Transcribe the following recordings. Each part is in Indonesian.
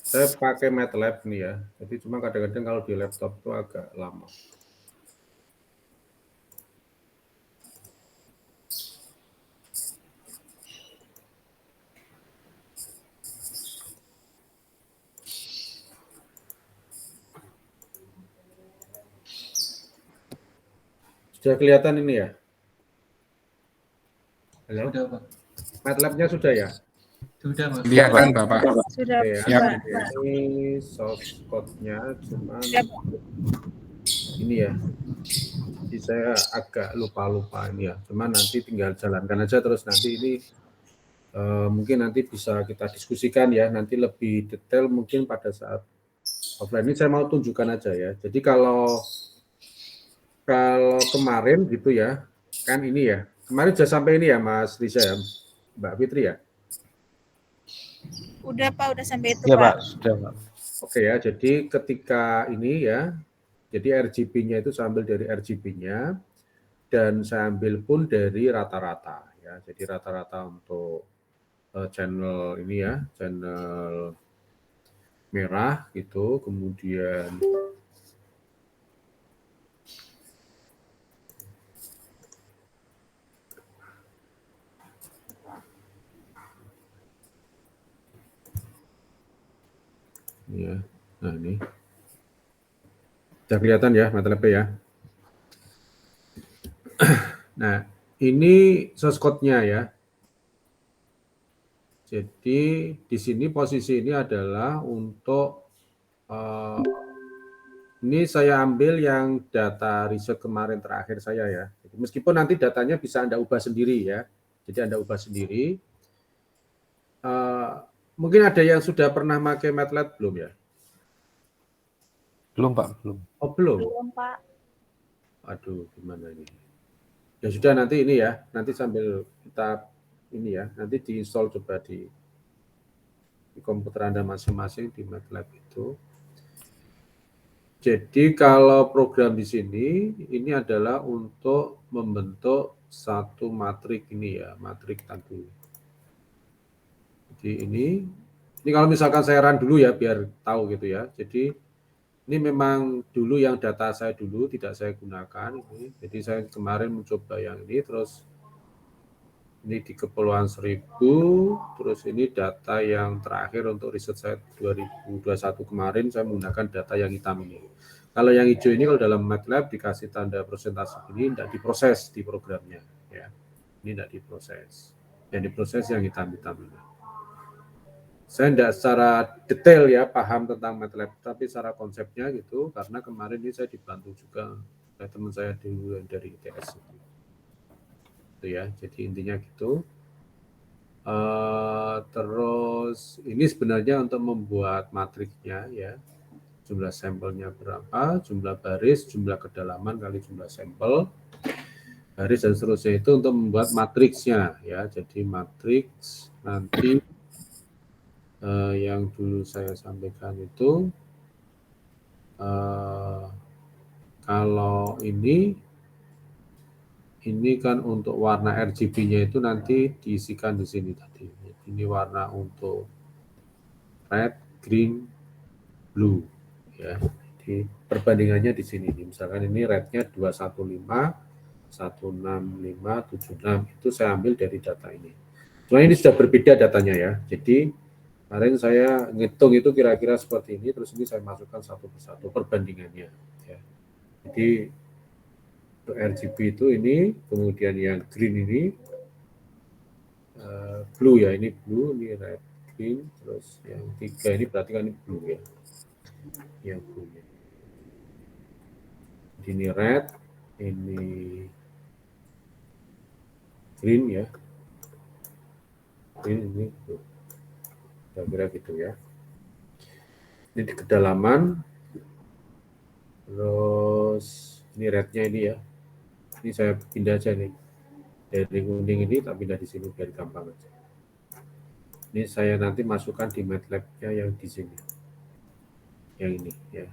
Saya pakai MATLAB nih ya. Jadi cuma kadang-kadang kalau di laptop itu agak lama. Sudah kelihatan ini ya? Halo? Sudah, Pak. MATLAB-nya sudah ya? Sudah, Pak. Kelihatan Bapak. Sudah, Oke ya. Siap. Ini source code-nya cuman Siap. ini ya. Jadi saya agak lupa-lupa ini ya. Cuman nanti tinggal jalankan aja terus nanti ini mungkin nanti bisa kita diskusikan ya. Nanti lebih detail mungkin pada saat offline. Ini saya mau tunjukkan aja ya. Jadi kalau kemarin gitu ya, kan ini ya. Kemarin sudah sampai ini ya Mas Riza ya, Mbak Fitri ya. Udah Pak, udah sampai itu Ya Pak. Pak, sudah Pak. Oke ya, jadi ketika ini ya, jadi RGB-nya itu saya ambil dari RGB-nya dan saya ambil pun dari rata-rata ya. Jadi rata-rata untuk channel ini ya, channel merah gitu, kemudian ya. Nah, ini. Sudah kelihatan ya MATLAB ya. Nah, ini source code-nya ya. Jadi di sini posisi ini adalah untuk ini saya ambil yang data riset kemarin terakhir saya ya. Jadi, meskipun nanti datanya bisa Anda ubah sendiri ya. Jadi Anda ubah sendiri. Mungkin ada yang sudah pernah pakai MATLAB belum ya? Belum Pak, belum. Oh belum? Belum Pak. Aduh, gimana ini? Ya sudah nanti ini ya. Nanti sambil kita ini ya. Nanti diinstal coba di komputer Anda masing-masing di MATLAB itu. Jadi kalau program di sini ini adalah untuk membentuk satu matrik ini ya, matrik tadi. Jadi ini kalau misalkan saya run dulu ya biar tahu gitu ya. Jadi ini memang dulu yang data saya dulu tidak saya gunakan ini. Jadi saya kemarin mencoba yang ini terus ini di Kepulauan Seribu, terus ini data yang terakhir untuk riset saya 2021 kemarin saya menggunakan data yang hitam ini. Kalau yang hijau ini kalau dalam MATLAB dikasih tanda presentasi ini tidak diproses di programnya ya. Ini tidak diproses. Yang diproses yang hitam-hitam ini. Saya tidak secara detail ya paham tentang MATLAB, tapi secara konsepnya gitu karena kemarin ini saya dibantu juga oleh teman saya dulu dari ITS itu ya. Jadi intinya gitu. Terus ini sebenarnya untuk membuat matriksnya ya. Jumlah sampelnya berapa, jumlah baris, jumlah kedalaman kali jumlah sampel, baris dan seterusnya itu untuk membuat matriksnya ya. Jadi matriks nanti yang dulu saya sampaikan itu kalau ini kan untuk warna RGB-nya itu nanti diisikan di sini tadi. Ini warna untuk red, green, blue ya. Jadi perbandingannya di sini. Misalkan ini red-nya 215, 165, 76 itu saya ambil dari data ini. Cuma ini sudah berbeda datanya ya. Jadi kemarin saya ngitung itu kira-kira seperti ini, terus ini saya masukkan satu persatu perbandingannya. Ya. Jadi untuk RGB itu ini, kemudian yang green ini, blue ya, ini blue, ini red, green, terus yang tiga ini berarti kan ini blue ya. Yang blue ya. Ini red, ini green ya, green ini blue. Kira-kira gitu ya. Ini di kedalaman, terus ini rednya ini ya. Ini saya pindah aja nih dari kuning ini, tak pindah di sini biar gampang aja. Ini saya nanti masukkan di MATLAB-nya yang di sini, yang ini ya.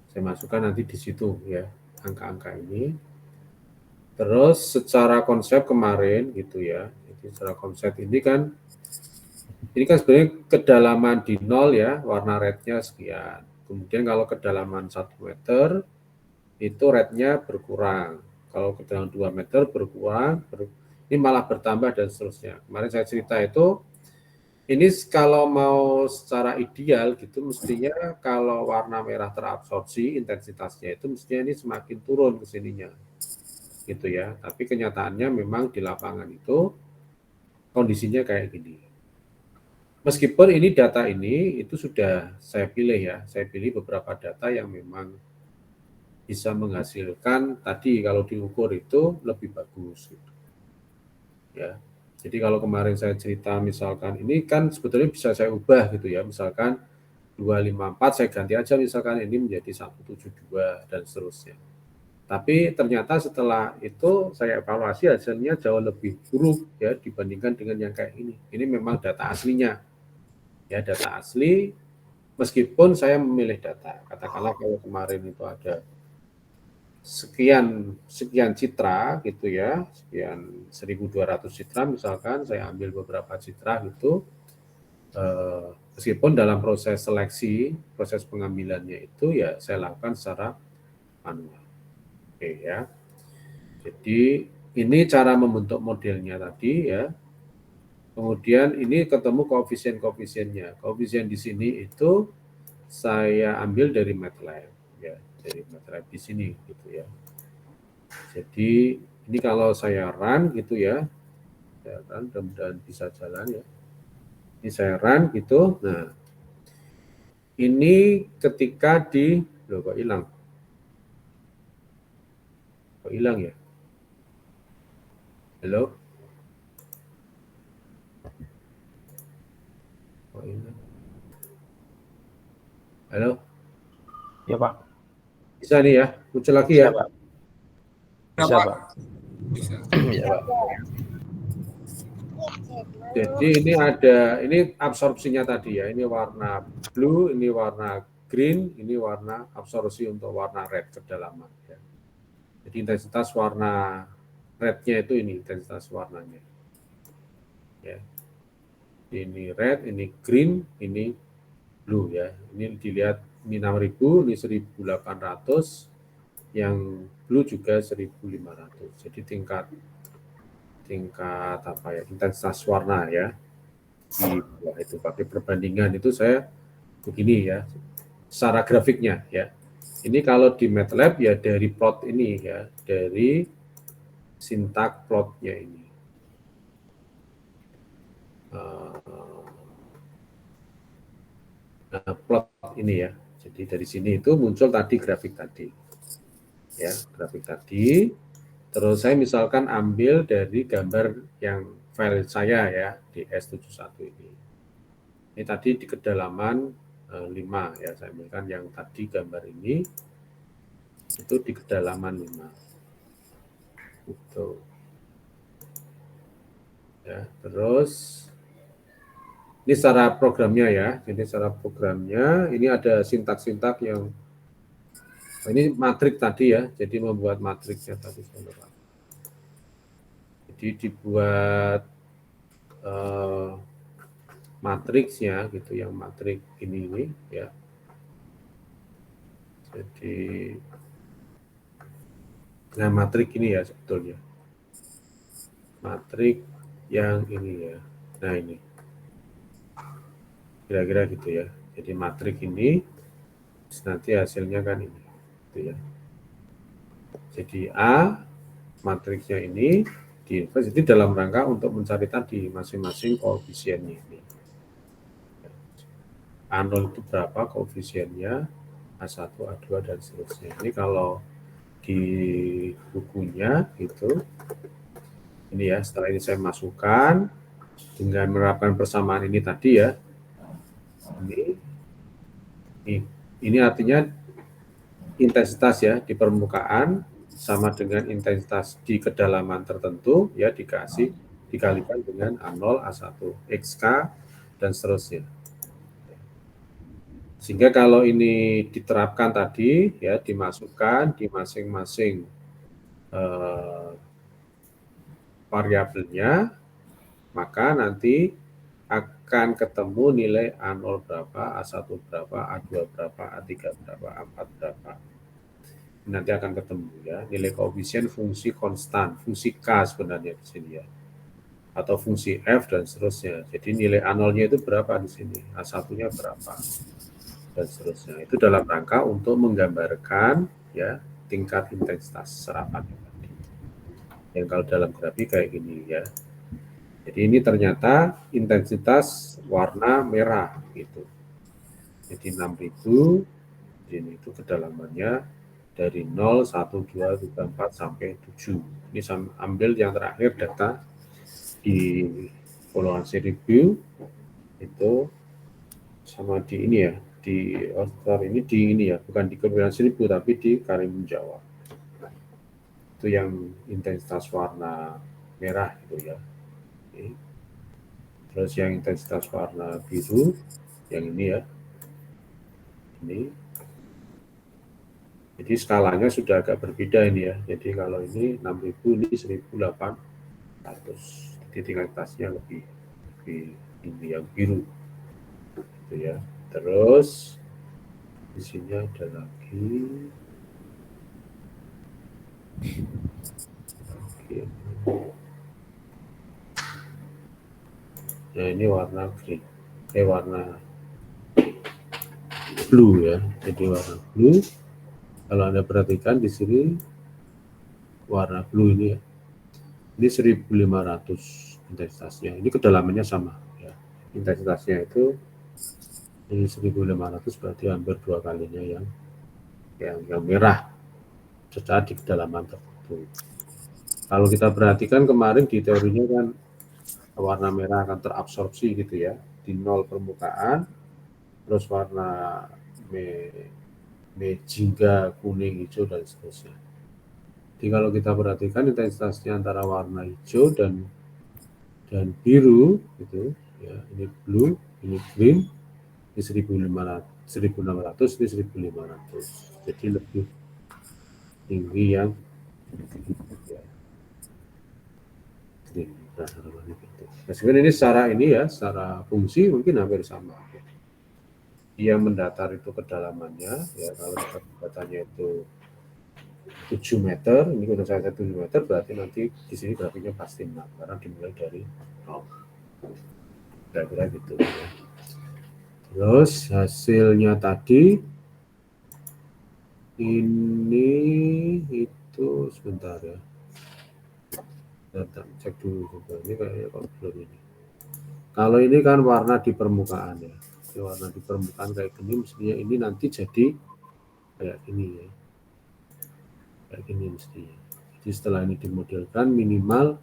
Saya masukkan nanti di situ ya angka-angka ini. Terus secara konsep kemarin gitu ya. Jadi secara konsep ini kan Ini kan sebenarnya kedalaman di 0 ya, warna rednya sekian. Kemudian kalau kedalaman 1 meter, itu rednya berkurang. Kalau kedalaman 2 meter berkurang, ini malah bertambah dan seterusnya. Kemarin saya cerita itu, ini kalau mau secara ideal gitu, mestinya kalau warna merah terabsorpsi, intensitasnya itu mestinya ini semakin turun ke sininya. Gitu ya. Tapi kenyataannya memang di lapangan itu kondisinya kayak gini. Meskipun ini data ini itu sudah saya pilih ya, saya pilih beberapa data yang memang bisa menghasilkan tadi kalau diukur itu lebih bagus gitu. Ya. Jadi kalau kemarin saya cerita misalkan ini kan sebetulnya bisa saya ubah gitu ya, misalkan 254 saya ganti aja misalkan ini menjadi 172 dan seterusnya. Tapi ternyata setelah itu saya evaluasi hasilnya jauh lebih buruk ya dibandingkan dengan yang kayak ini. Ini memang data aslinya. Ya, data asli meskipun saya memilih data. Katakanlah kalau kemarin itu ada sekian citra gitu ya, sekian 1.200 citra misalkan saya ambil beberapa citra gitu meskipun dalam proses seleksi, proses pengambilannya itu ya saya lakukan secara manual. Oke ya. Jadi ini cara membentuk modelnya tadi ya. Kemudian ini ketemu koefisien-koefisiennya. Koefisien di sini itu saya ambil dari MATLAB ya, dari MATLAB di sini gitu ya. Jadi ini kalau saya run gitu ya, saya run dan bisa jalan ya. Ini saya run gitu. Nah, ini ketika di loh kok hilang? Kok hilang ya? Halo? Kok hilang? Halo? Ya Pak. Bisa nih ya, muncul lagi Bisa, ya? Pak. Bisa Pak. Bisa. Ya Pak. Jadi ini absorpsinya tadi ya, ini warna blue, ini warna green, ini warna absorpsi untuk warna red kedalaman. Ya. Jadi intensitas warna rednya itu ini intensitas warnanya. Ya. Ini red, ini green, ini blue ya. Ini dilihat ini 6.000, ini 1.800, yang blue juga 1.500. Jadi tingkat apa ya, intensitas warna ya di bawah itu pakai perbandingan itu saya begini ya secara grafiknya ya. Ini kalau di MATLAB ya dari plot ini ya, dari sintak plotnya ini. Nah, plot ini ya. Jadi dari sini itu muncul tadi grafik tadi. Ya, grafik tadi. Terus saya misalkan ambil dari gambar yang file saya ya di S71 ini. Ini tadi di kedalaman 5 ya, saya ambilkan yang tadi gambar ini itu di kedalaman 5. Gitu. Ya, terus ini secara programnya ya. Jadi secara programnya ini ada sintak-sintak yang ini matrik tadi ya. Jadi membuat matriksnya tadi. Jadi dibuat matriksnya gitu, yang matrik ini ya. Jadi nah matrik ini ya sebetulnya. Matrik yang ini ya. Nah ini. Kira-kira gitu ya. Jadi matrik ini nanti hasilnya kan ini. Gitu ya. Jadi A matriksnya ini diinvers itu dalam rangka untuk mencari tadi masing-masing koefisiennya ini. A0 itu berapa koefisiennya, A1, A2, dan seterusnya. Ini kalau di bukunya itu, ini ya, setelah ini saya masukkan, dengan menerapkan persamaan ini tadi ya, ini artinya intensitas ya di permukaan sama dengan intensitas di kedalaman tertentu ya dikalikan dengan A0, A1, XK, dan seterusnya. Sehingga kalau ini diterapkan tadi ya dimasukkan di masing-masing variabelnya, maka nanti akan ketemu nilai A0 berapa, A1 berapa, A2 berapa, A3 berapa, A4 berapa. Nanti akan ketemu ya, nilai koefisien fungsi konstan, fungsi K sebenarnya di sini ya. Atau fungsi F dan seterusnya. Jadi nilai A0-nya itu berapa di sini, A1-nya berapa, dan seterusnya. Itu dalam rangka untuk menggambarkan ya tingkat intensitas serapan tadi. Yang kalau dalam grafik kayak gini ya. Jadi ini ternyata intensitas warna merah gitu. Jadi 6000, ini itu kedalamannya dari 0, 1, 2, 3, 4 sampai 7. Ini saya ambil yang terakhir data di Kepulauan Seribu itu sama di ini ya, di ini di ini ya, bukan di Kepulauan Seribu tapi di Karimun Jawa. Itu yang intensitas warna merah gitu ya. Oke. Terus yang intensitas warna biru yang ini ya, ini. Jadi skalanya sudah agak berbeda ini ya. Jadi kalau ini 6000, ini 1800. Jadi tingkatnya lebih ini yang biru gitu ya. Terus di sini ada lagi. Oke. Nah ini warna green, warna blue ya. Jadi warna blue. Kalau Anda perhatikan di sini warna blue ini ya. Ini 1500 intensitasnya. Ini kedalamannya sama ya. Intensitasnya itu ini 1500, berarti hampir 2 kalinya yang merah secara di kedalaman tertentu. Kalau kita perhatikan kemarin di teorinya kan warna merah akan terabsorpsi gitu ya di 0 permukaan, terus warna jingga, kuning, hijau dan seterusnya. Jadi kalau kita perhatikan intensitasnya antara warna hijau dan biru gitu ya, ini blue, ini green, ini 1600, ini 1500. Jadi lebih tinggi yang ya, green. Nah, sebenarnya ini secara ini ya, secara fungsi mungkin hampir sama. Yang mendatar itu kedalamannya ya, kalau datanya itu 7 meter, ini udah saya 7 meter, berarti nanti di sini grafiknya pasti 6 karena dimulai dari 0. Kira-kira gitu ya. Terus hasilnya tadi ini itu sebentar ya. Cek dulu juga ini kayaknya kalau belum ini. Kalau ini kan warna di permukaan ya. Ini warna di permukaan kayak gini, mestinya ini nanti jadi kayak gini ya. Kayak gini mestinya. Jadi setelah ini dimodelkan minimal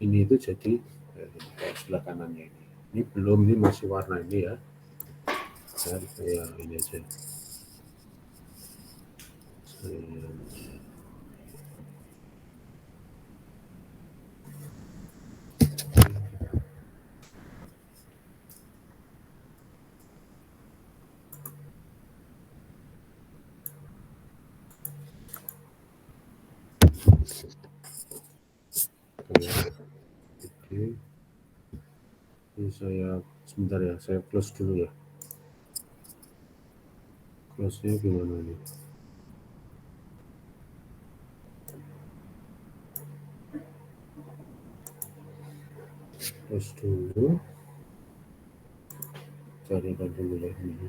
ini itu jadi kayak sebelah kanannya ini. Ini belum, ini masih warna ini ya. Ya ini aja. Oke. Ini saya sebentar ya, saya close dulu ya. Close-nya gimana nih? Close dulu. Carikan dulu ya ini.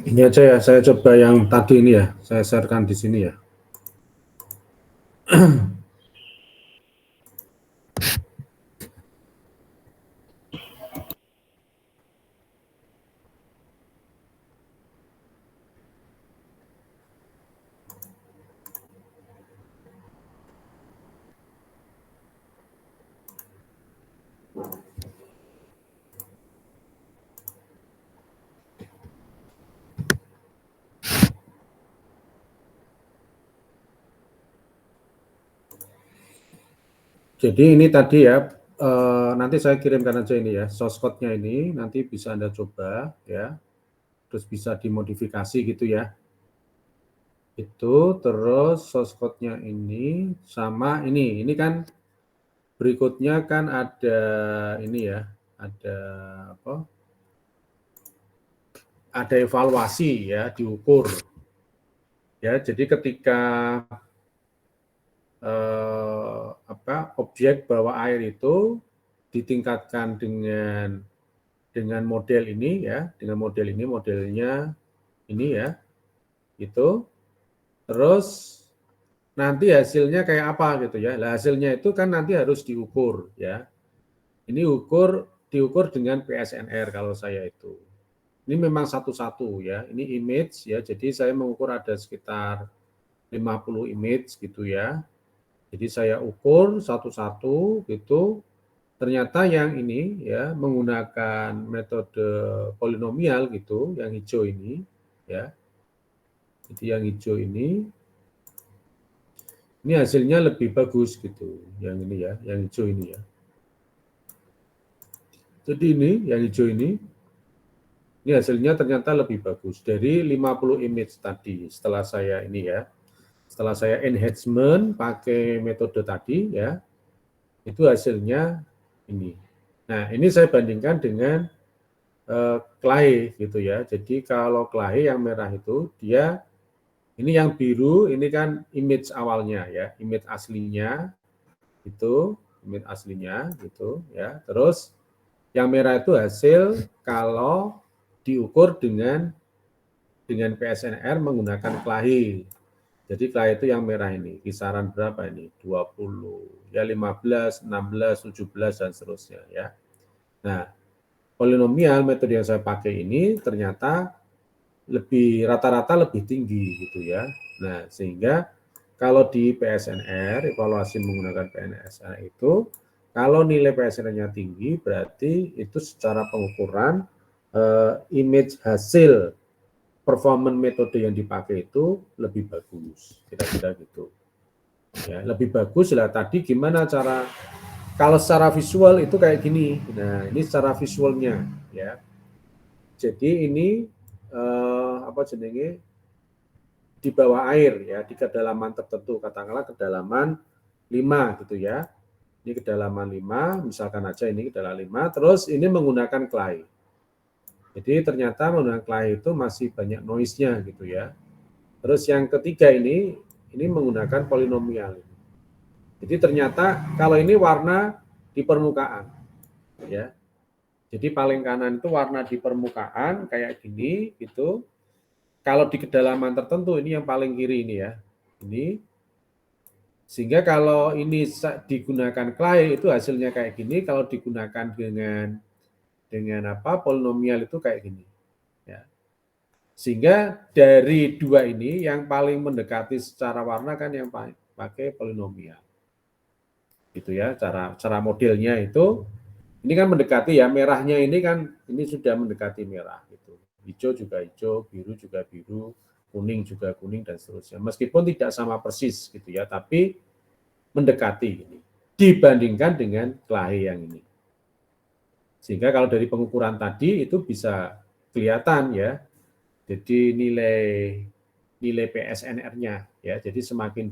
Ini aja ya, saya coba yang tadi ini ya, saya sharekan di sini ya. Jadi ini tadi ya, nanti saya kirimkan aja ini ya, source code-nya ini, nanti bisa Anda coba ya, terus bisa dimodifikasi gitu ya. Itu, terus source code-nya ini, sama ini kan berikutnya kan ada ini ya, ada apa? Ada evaluasi ya, diukur. Ya, jadi ketika objek bawah air itu ditingkatkan dengan model ini ya, dengan model ini, modelnya ini ya, itu terus nanti hasilnya kayak apa gitu ya. Nah, hasilnya itu kan nanti harus diukur ya. Ini diukur dengan PSNR kalau saya itu. Ini memang satu-satu ya. Ini image ya. Jadi saya mengukur ada sekitar 50 image gitu ya. Jadi saya ukur satu-satu gitu. Ternyata yang ini ya menggunakan metode polinomial gitu, yang hijau ini ya. Jadi yang hijau ini hasilnya lebih bagus gitu. Yang ini ya, yang hijau ini ya. Jadi ini yang hijau ini hasilnya ternyata lebih bagus dari 50 image tadi setelah saya ini ya. Setelah saya enhancement pakai metode tadi ya, itu hasilnya ini. Nah, ini saya bandingkan dengan clay gitu ya. Jadi kalau clay yang merah itu dia ini yang biru ini kan image awalnya ya, image aslinya itu, image aslinya gitu ya. Terus yang merah itu hasil kalau diukur dengan PSNR menggunakan clay. Jadi clay itu yang merah ini, kisaran berapa ini? 20, ya 15, 16, 17 dan seterusnya ya. Nah, polinomial metode yang saya pakai ini ternyata rata-rata lebih tinggi gitu ya. Nah, sehingga kalau di PSNR, evaluasi menggunakan PSNR itu, kalau nilai PSNR-nya tinggi, berarti itu secara pengukuran image hasil performance metode yang dipakai itu lebih bagus, kira-kira gitu. Ya, lebih bagus lah tadi gimana cara, kalau secara visual itu kayak gini. Nah, ini secara visualnya ya. Jadi ini apa jenenge di bawah air ya, di kedalaman tertentu, katakanlah kedalaman 5 gitu ya. Ini kedalaman 5, misalkan aja ini kedalaman 5, terus ini menggunakan clay. Jadi ternyata menggunakan clay itu masih banyak noise-nya gitu ya. Terus yang ketiga ini menggunakan polinomial. Jadi ternyata kalau ini warna di permukaan ya. Jadi paling kanan itu warna di permukaan kayak gini gitu. Kalau di kedalaman tertentu ini yang paling kiri ini ya. Ini sehingga kalau ini digunakan clay itu hasilnya kayak gini, kalau digunakan dengan polinomial itu kayak gini. Ya. Sehingga dari dua ini yang paling mendekati secara warna kan yang pakai polinomial. Gitu ya, cara modelnya itu ini kan mendekati ya, merahnya ini kan ini sudah mendekati merah gitu. Hijau juga hijau, biru juga biru, kuning juga kuning dan seterusnya. Meskipun tidak sama persis gitu ya, tapi mendekati ini dibandingkan dengan clay yang ini. Sehingga kalau dari pengukuran tadi itu bisa kelihatan ya. Jadi nilai PSNR-nya ya. Jadi semakin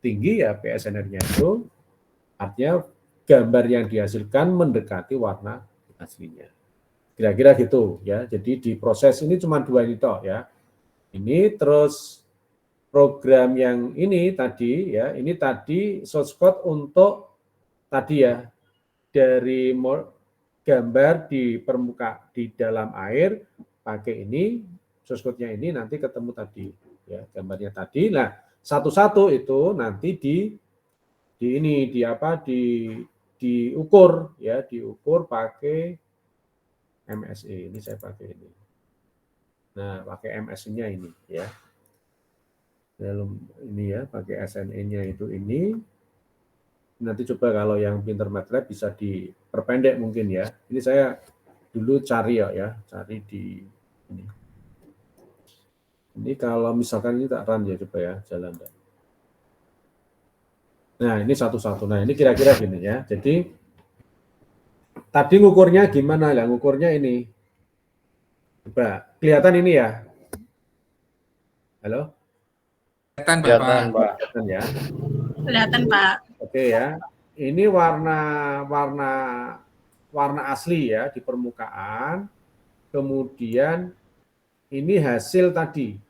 tinggi ya PSNR-nya itu artinya gambar yang dihasilkan mendekati warna aslinya. Kira-kira gitu ya. Jadi di proses ini cuma dua ini toh ya. Ini terus program yang ini tadi ya, ini tadi source code untuk tadi ya dari gambar di dalam air pakai ini source code-nya ini nanti ketemu tadi ya gambarnya tadi. Nah, satu-satu itu nanti diukur ya, diukur pakai MSE. Ini saya pakai ini. Nah, pakai MSE-nya ini ya. Dalam ini ya, pakai SNE-nya itu ini. Nanti coba kalau yang pinter MATLAB bisa diperpendek mungkin ya. Ini saya dulu cari ya, cari di ini. Ini kalau misalkan ini tak run ya, coba ya, jalan. Nah, ini satu-satu. Nah, ini kira-kira gini ya. Jadi, tadi ngukurnya gimana lah? Ngukurnya ini. Coba, kelihatan ini ya? Halo? Kelihatan, Pak. Kelihatan ya? Kelihatan, Pak. Oke ya. Ini warna asli ya di permukaan. Kemudian ini hasil tadi.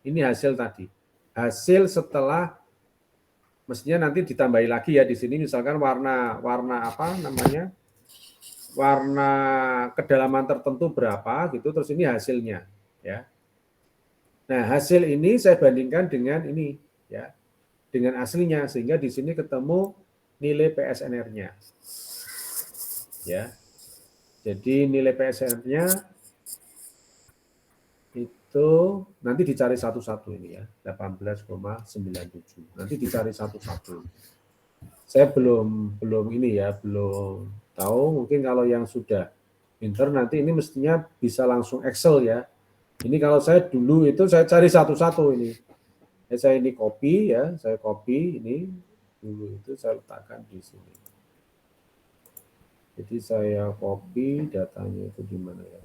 Ini hasil tadi. Hasil setelah mestinya nanti ditambahi lagi ya di sini misalkan warna apa namanya? Warna kedalaman tertentu berapa gitu, terus ini hasilnya ya. Nah, hasil ini saya bandingkan dengan ini ya. Dengan aslinya sehingga di sini ketemu nilai PSNR-nya. Ya. Jadi nilai PSNR-nya itu nanti dicari satu-satu ini ya, 18,97. Nanti dicari satu-satu. Saya belum ini ya, belum tahu. Mungkin kalau yang sudah pinter nanti ini mestinya bisa langsung Excel ya. Ini kalau saya dulu itu saya cari satu-satu ini. Saya ini copy ya, saya copy ini dulu itu saya letakkan di sini. Jadi saya copy datanya itu di mana ya?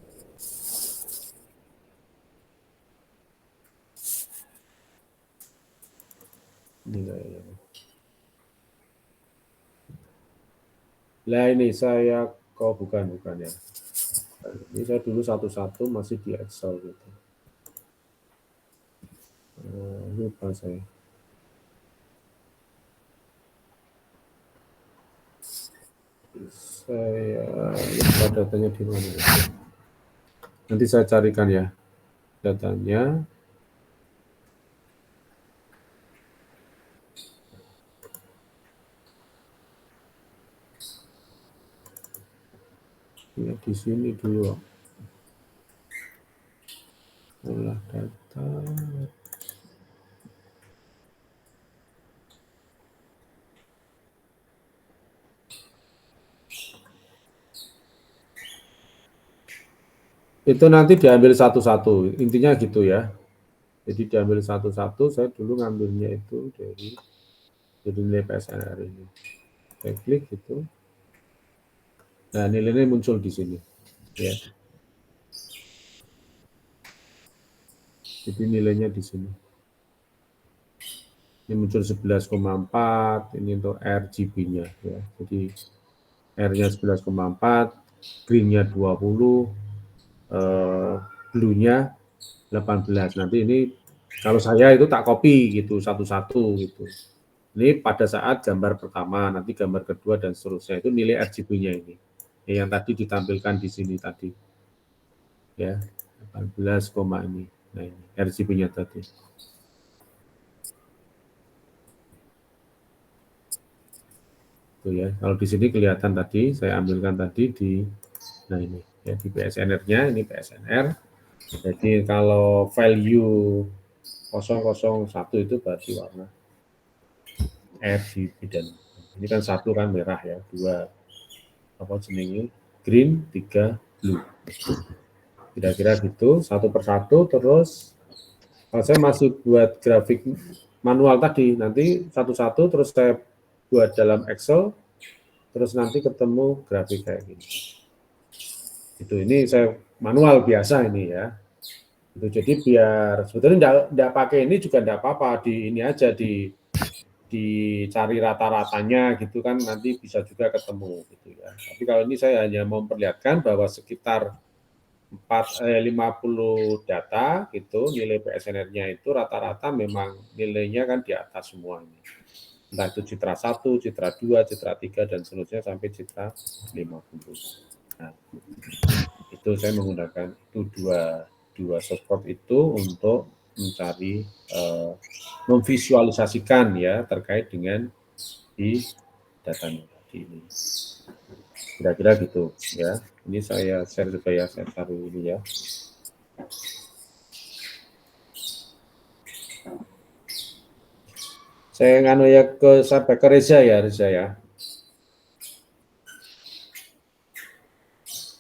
Ini kayaknya. Nah ini saya bukan ya. Ini saya dulu satu-satu masih di Excel gitu. Lupa saya. Saya lupa datanya di mana. Nanti saya carikan ya datanya. Ya di sini dulu. Olah data. Itu nanti diambil satu-satu, intinya gitu ya. Jadi diambil satu-satu, saya dulu ngambilnya itu dari nilai PSNR ini. Saya klik gitu. Nah, nilainya muncul di sini. Ya. Jadi nilainya di sini. Ini muncul 11,4, ini untuk RGB-nya ya. Jadi R-nya 11,4, green-nya 20, blue-nya 18. Nanti ini kalau saya itu tak copy gitu satu-satu gitu. Ini pada saat gambar pertama, nanti gambar kedua dan seterusnya itu nilai RGB-nya ini. Yang tadi ditampilkan di sini tadi. Ya, 18, ini. Nah, ini RGB-nya tadi. Tuh ya, kalau di sini kelihatan tadi, saya ambilkan tadi di, nah ini, ya di PSNR-nya, ini PSNR. Jadi kalau value 001 itu berarti warna RGB dan ini kan satu kan merah ya, dua apa jenenge green, 3 blue. Kira-kira gitu, satu persatu. Terus kalau saya masih buat grafik manual tadi, nanti satu-satu terus saya buat dalam Excel, terus nanti ketemu grafik kayak gini. Itu ini saya manual biasa ini ya. Itu jadi biar sebetulnya enggak pakai ini juga enggak apa-apa, di ini aja dicari rata-ratanya gitu kan nanti bisa juga ketemu gitu ya. Tapi kalau ini saya hanya memperlihatkan bahwa sekitar 50 data gitu nilai PSNR-nya itu rata-rata memang nilainya kan di atas semua ini. Entah itu citra 1, citra 2, citra 3 dan seterusnya sampai citra 50. Nah, itu saya menggunakan itu dua dua source code itu untuk mencari memvisualisasikan ya terkait dengan di datanya tadi ini. Kira-kira gitu ya. Ini saya share juga ya, saya taruh ini ya. Saya nganu ya sampai ke Reza ya.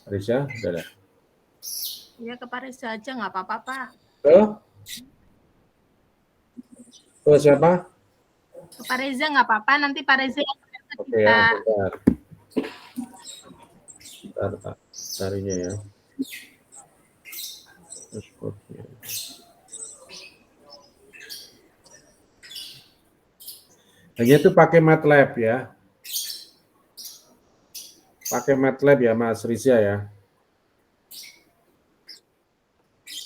Reza, udah ada. Ya ke Pak Reza aja nggak apa-apa Pak. Ke siapa? Ke Pak Reza nggak apa-apa, nanti Pak Reza yang ke Oke kita. ya, bentar Pak, carinya ya. Hanya itu pakai MATLAB ya. Pakai MATLAB ya Mas Riza ya.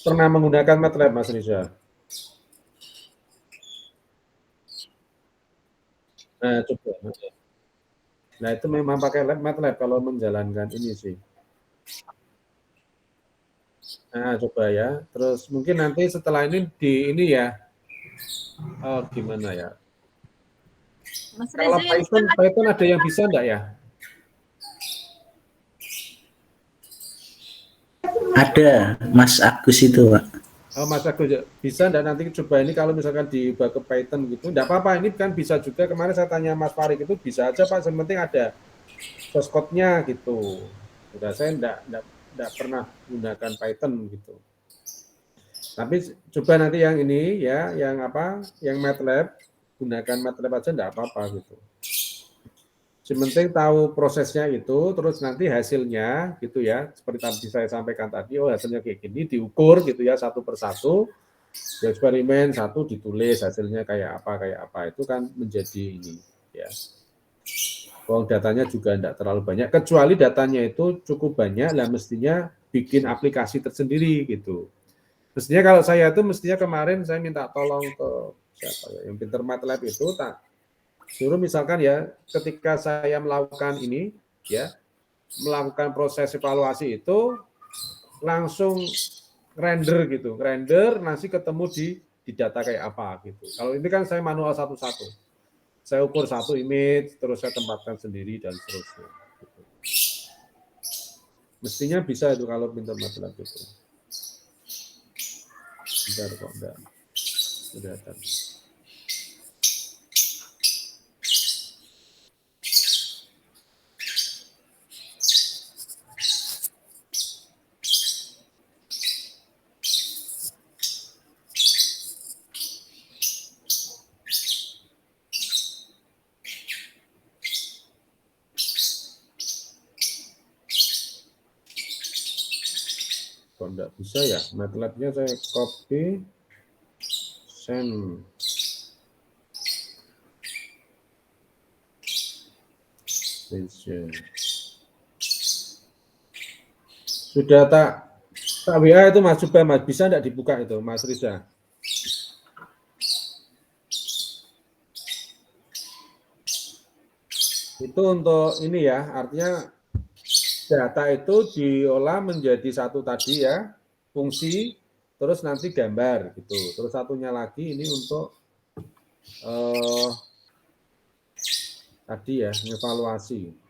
Pernah menggunakan MATLAB Mas Riza? Nah, coba. Nah, itu memang pakai MATLAB kalau menjalankan ini sih. Nah, coba ya. Terus mungkin nanti setelah ini di ini ya. Oh, gimana ya? Mas Kalau Reza Python ada yang bisa enggak ya? Ada Mas Agus itu Pak. Oh, Mas Agus bisa enggak nanti coba ini kalau misalkan diubah ke Python gitu. Enggak apa-apa, ini kan bisa juga. Kemarin saya tanya Mas Farid itu bisa aja Pak, yang penting ada source code-nya gitu. Udah saya enggak pernah gunakan Python gitu. Tapi coba nanti yang ini ya, yang apa? Yang MATLAB, gunakan MATLAB aja enggak apa-apa gitu. Yang penting tahu prosesnya itu, terus nanti hasilnya gitu ya, seperti tadi saya sampaikan tadi, oh hasilnya kayak gini, diukur gitu ya satu persatu, di eksperimen satu ditulis hasilnya kayak apa, itu kan menjadi ini ya. Kalau datanya juga tidak terlalu banyak, kecuali datanya itu cukup banyak, lah mestinya bikin aplikasi tersendiri gitu. Mestinya kalau saya itu mestinya kemarin saya minta tolong ke siapa ya, yang pinter MATLAB itu tak suruh misalkan ya ketika saya melakukan ini ya melakukan proses evaluasi itu langsung render gitu, render nanti ketemu di data kayak apa gitu. Kalau ini kan saya manual satu-satu, saya ukur satu image terus saya tempatkan sendiri dan seterusnya. Gitu. Mestinya bisa itu kalau pintar MATLAB itu. Bentar kok enggak kelihatan. Kalau enggak bisa ya, MATLAB-nya saya copy, send. Sudah tak WA itu Mas, coba Mas, bisa enggak dibuka itu Mas Riza? Itu untuk ini ya, artinya data itu diolah menjadi satu tadi ya, fungsi, terus nanti gambar gitu. Terus satunya lagi ini untuk tadi ya, evaluasi.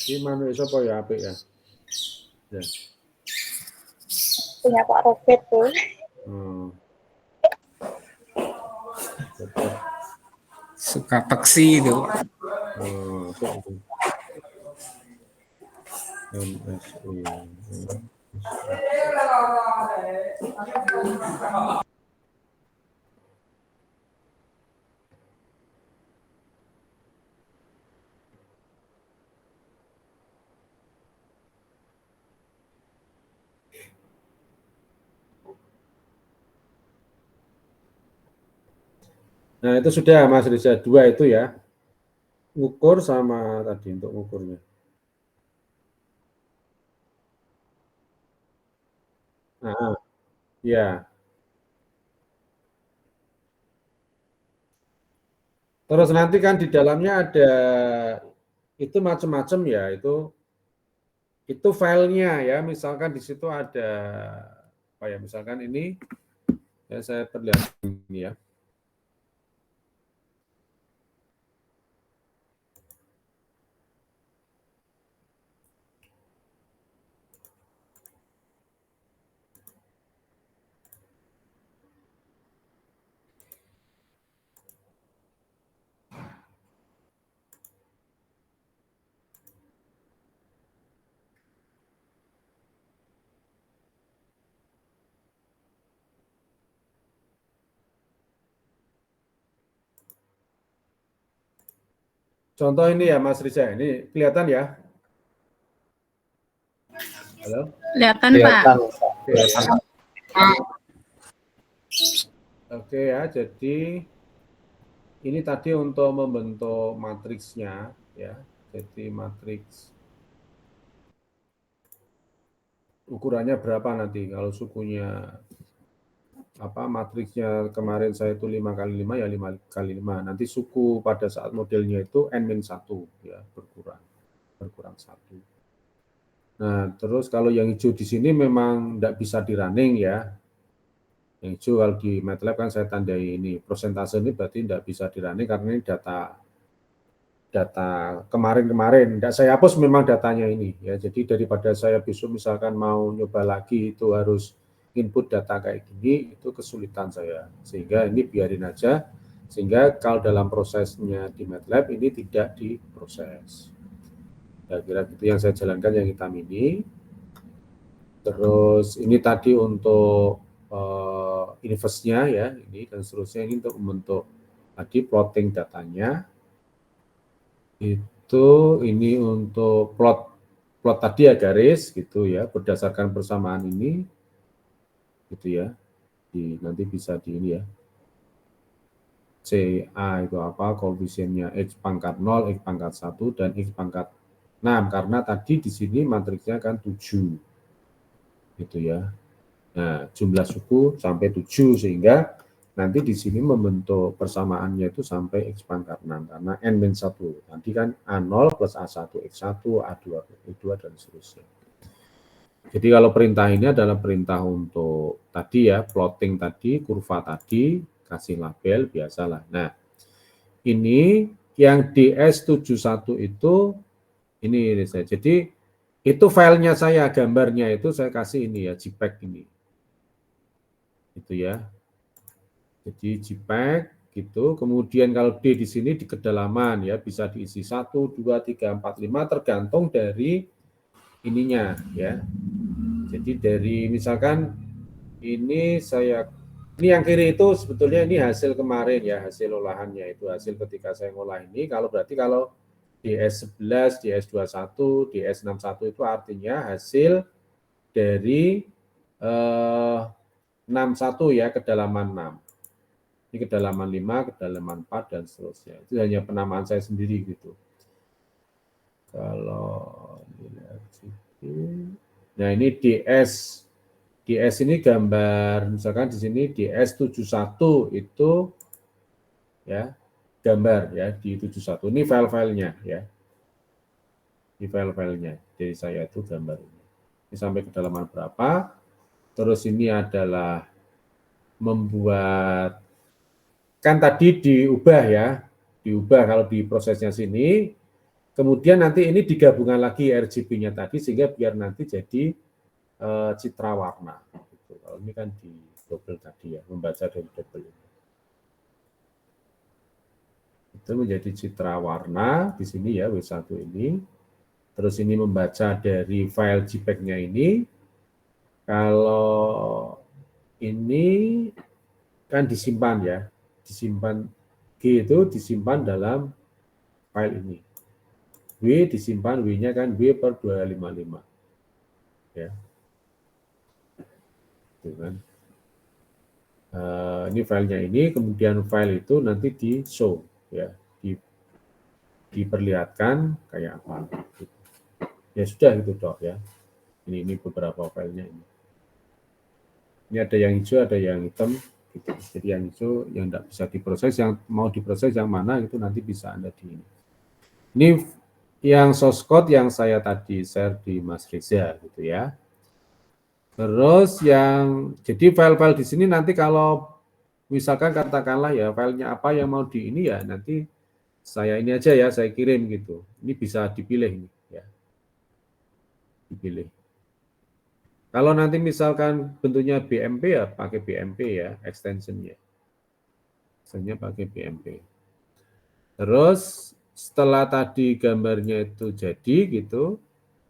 Ini mana iso apa ya apik ya? Ya. Punya Pak Robert tuh. Suka peksi itu. Nah itu sudah Mas Riza, dua itu ya, ngukur sama tadi untuk ngukurnya. Ya. Terus nanti kan di dalamnya ada itu macam-macam ya, itu filenya ya. Misalkan di situ ada apa ya? Misalkan ini ya saya perlihatkan ini ya. Contoh ini ya Mas Riza, ini kelihatan ya? Halo? Kelihatan, Pak. Oke, ya. Oke ya, jadi ini tadi untuk membentuk matriksnya ya. Jadi matriks ukurannya berapa nanti kalau sukunya apa matriksnya kemarin saya itu 5 kali 5 ya 5 kali 5. Nanti suku pada saat modelnya itu N-1 ya, berkurang 1. Nah, terus kalau yang hijau di sini memang tidak bisa di running ya. Yang hijau kalau di MATLAB kan saya tandai ini. Persentase ini berarti tidak bisa di running karena ini data kemarin-kemarin. Tidak saya hapus memang datanya ini ya. Jadi daripada saya besok misalkan mau nyoba lagi itu harus input data kayak gini, itu kesulitan saya. Sehingga ini biarin aja. Sehingga kalau dalam prosesnya di MATLAB ini tidak diproses. Kira-kira itu yang saya jalankan yang hitam ini. Terus ini tadi untuk inverse-nya ya, ini dan seterusnya ini untuk membentuk tadi plotting datanya. Itu ini untuk plot tadi ya garis gitu ya, berdasarkan persamaan ini gitu ya. Nanti bisa di ini ya. CA itu apa? Koefisiennya X pangkat 0, X pangkat 1 dan X pangkat 6 karena tadi di sini matriksnya kan 7. Gitu ya. Nah, jumlah suku sampai 7 sehingga nanti di sini membentuk persamaannya itu sampai X pangkat 6 karena N-1. Nanti kan A0 plus A1, X1, A2, E2 dan seterusnya. Jadi kalau perintah ini adalah perintah untuk tadi ya, plotting tadi, kurva tadi, kasih label biasalah. Nah, ini yang DS71 itu ini saya. Jadi itu filenya saya, gambarnya itu saya kasih ini ya, JPEG ini. Itu ya. Jadi JPEG gitu. Kemudian kalau D di sini di kedalaman ya bisa diisi 1, 2, 3, 4, 5 tergantung dari ininya ya. Jadi dari misalkan ini yang kiri itu sebetulnya ini hasil kemarin ya, hasil olahannya itu hasil ketika saya ngolah ini. Kalau berarti kalau DS11, DS21, DS61 itu artinya hasil dari 61 ya, kedalaman 6. Ini kedalaman 5, kedalaman 4 dan seterusnya. Itu hanya penamaan saya sendiri gitu. Kalau nah ini DS ini gambar misalkan di sini DS71 itu ya gambar ya di 71 ini file-filenya ya. Di file-filenya dari saya itu gambar ini. Ini sampai kedalaman berapa? Terus ini adalah membuat kan tadi diubah ya, diubah kalau di prosesnya sini. Kemudian nanti ini digabungkan lagi RGB-nya tadi sehingga biar nanti jadi citra warna. Gitu. Kalau ini kan di double tadi ya, membaca dari double ini. Itu menjadi citra warna di sini ya W1 ini. Terus ini membaca dari file JPEG-nya ini. Kalau ini kan disimpan ya, disimpan G itu disimpan dalam file ini. W disimpan, W-nya kan W per 255. Ya. Gitu kan. Ini filenya ini, kemudian file itu nanti di show, ya, diperlihatkan kayak apa. Gitu. Ya sudah gitu dok ya. Ini beberapa filenya ini. Ini ada yang hijau, ada yang hitam. Gitu. Jadi yang hijau yang tidak bisa diproses, yang mau diproses yang mana itu nanti bisa Anda di ini. Ini yang source code yang saya tadi share di Mas Reza gitu ya. Terus jadi file-file di sini nanti kalau misalkan katakanlah ya filenya apa yang mau di ini ya nanti saya ini aja ya saya kirim gitu. Ini bisa dipilih ini ya. Dipilih. Kalau nanti misalkan bentuknya BMP ya pakai BMP ya extensionnya. Extensionnya pakai BMP. Terus setelah tadi gambarnya itu jadi gitu,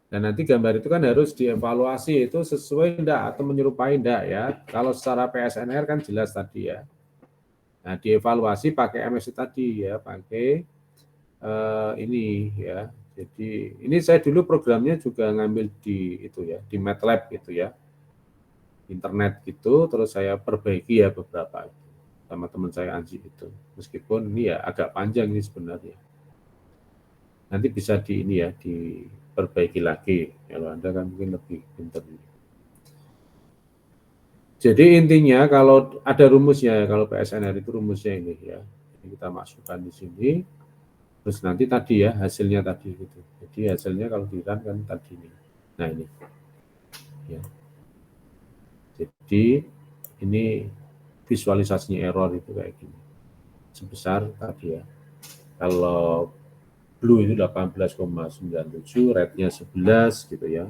dan nanti gambar itu kan harus dievaluasi itu sesuai enggak atau menyerupai enggak ya. Kalau secara PSNR kan jelas tadi ya. Nah, dievaluasi pakai MSI tadi ya, pakai ini ya. Jadi ini saya dulu programnya juga ngambil di itu ya, di MATLAB gitu ya. Internet gitu, terus saya perbaiki ya beberapa itu sama teman saya Anji itu. Meskipun ini ya agak panjang ini sebenarnya. Nanti bisa di ini ya, diperbaiki lagi. Kalau Anda kan mungkin lebih pintar. Jadi intinya kalau ada rumusnya, kalau PSNR itu rumusnya ini ya. Jadi kita masukkan di sini, terus nanti tadi ya hasilnya tadi gitu. Jadi hasilnya kalau di run kan tadi ini. Nah ini. Ya. Jadi ini visualisasinya error itu kayak gini. Sebesar tadi ya. Kalau blue itu 18,97, red-nya 11 gitu ya.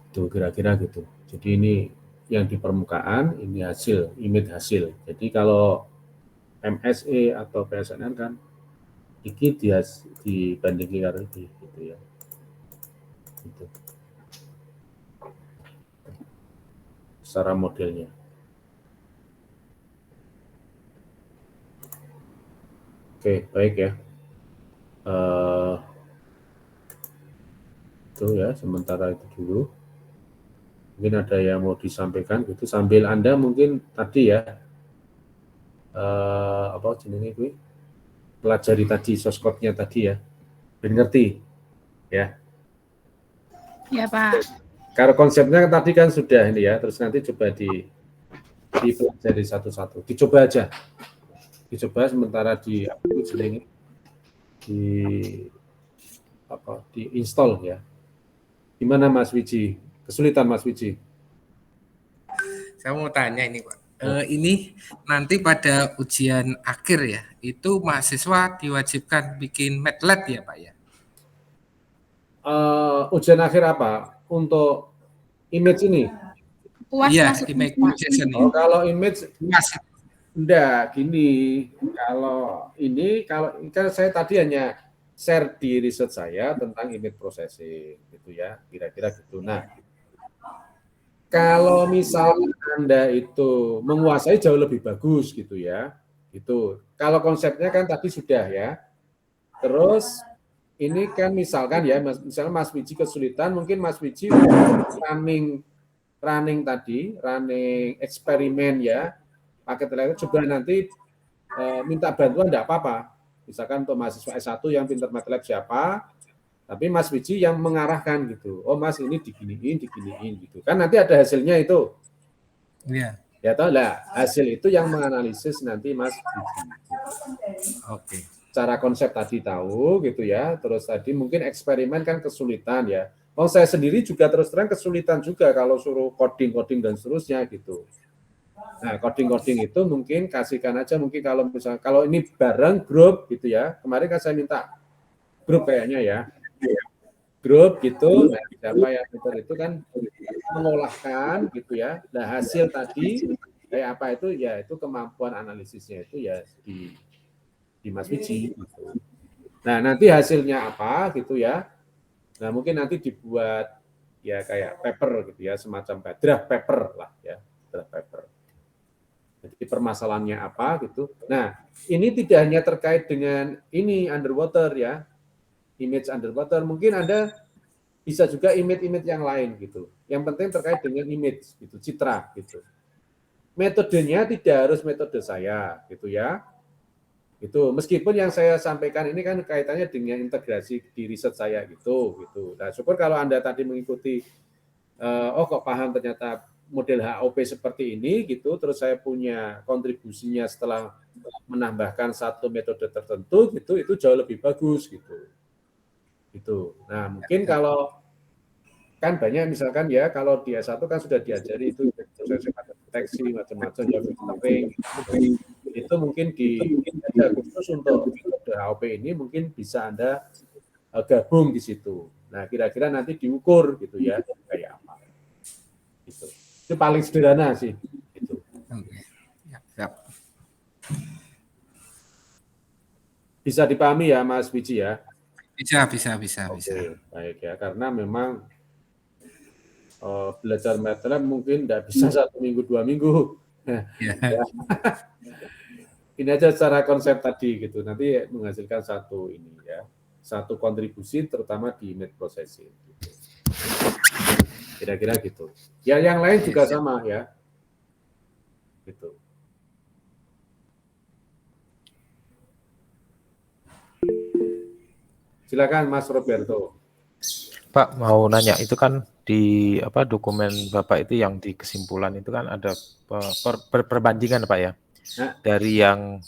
Itu kira-kira gitu. Jadi ini yang di permukaan, ini hasil, image hasil. Jadi kalau MSE atau PSNR kan iki dibandingkan karo iki gitu ya. Gitu. Secara modelnya. Oke, baik ya. Itu ya, sementara itu dulu. Mungkin ada yang mau disampaikan gitu sambil Anda mungkin tadi ya apa jenenge kuwi pelajari tadi source code-nya tadi ya. Ben ngerti ya. Ya Pak. Kalau konsepnya tadi kan sudah ini ya, terus nanti coba dipelajari satu-satu. Dicoba aja. Dicoba sementara di apa itu jenenge di install ya. Gimana Mas Wiji? Kesulitan Mas Wiji? Saya mau tanya ini Pak. Ini nanti pada ujian akhir ya, itu mahasiswa diwajibkan bikin MATLAB ya Pak ya? Ujian akhir apa? Untuk image ini? Puas Iya, masuk. image projection Oh, ini. kalau image Puas. enggak gini. Kalau ini kan saya tadi hanya share di riset saya tentang image processing gitu ya, kira-kira gitu. Nah, kalau misalnya Anda itu menguasai jauh lebih bagus gitu ya. Gitu. Kalau konsepnya kan tadi sudah ya. Terus ini kan misalkan ya, misalnya Mas Wiji kesulitan, mungkin Mas Wiji running eksperimen ya, pakai telepon, coba nanti minta bantuan enggak apa-apa. Misalkan untuk mahasiswa S1 yang pintar MATLAB siapa, tapi Mas Wiji yang mengarahkan gitu. Oh Mas ini diginiin gitu. Kan nanti ada hasilnya itu. Iya. Ya tahu lah, hasil itu yang menganalisis nanti Mas Wiji. Oke. Cara konsep tadi tahu gitu ya, terus tadi mungkin eksperimen kan kesulitan ya. Oh saya sendiri juga terus terang kesulitan juga kalau suruh coding dan seterusnya gitu. Nah coding itu mungkin kasihkan aja mungkin kalau ini bareng grup gitu ya. Kemarin kan saya minta grup kayaknya ya, grup gitu. Nah siapa yang itu kan mengolahkan gitu ya. Nah hasil tadi kayak apa itu ya itu kemampuan analisisnya itu ya di Mas Wiji. Gitu. Nah, nanti hasilnya apa gitu ya. Nah, mungkin nanti dibuat ya kayak paper gitu ya, semacam draft paper lah ya, draft paper. Jadi permasalahannya apa gitu. Nah, ini tidak hanya terkait dengan ini underwater ya, image underwater. Mungkin Anda bisa juga image-image yang lain gitu. Yang penting terkait dengan image gitu, citra gitu. Metodenya tidak harus metode saya gitu ya. Itu meskipun yang saya sampaikan ini kan kaitannya dengan integrasi di riset saya gitu. Nah, syukur kalau Anda tadi mengikuti oh kok paham ternyata model HOP seperti ini gitu, terus saya punya kontribusinya setelah menambahkan satu metode tertentu gitu, itu jauh lebih bagus gitu. Gitu. Nah, mungkin kalau kan banyak misalkan ya kalau di S1 kan sudah diajari itu proses deteksi macam-macam ya filtering gitu. Itu mungkin ada khusus untuk metode HOP ini mungkin bisa Anda gabung di situ. Nah, kira-kira nanti diukur gitu ya kayak apa. Gitu. Itu paling sederhana sih gitu. Oke. Ya, siap. Bisa dipahami ya Mas Wiji ya? Bisa. Oke, baik ya. Karena memang belajar MATLAB mungkin tidak bisa 1 minggu, 2 minggu. Ya. Ya. Ini aja secara konsep tadi gitu. Nanti menghasilkan satu ini ya, satu kontribusi terutama di image processing. Gitu. Kira-kira gitu. Ya yang lain juga sama ya. Gitu. Silakan Mas Roberto. Pak mau nanya, itu kan di dokumen Bapak itu yang di kesimpulan itu kan ada perbandingan Pak ya, dari yang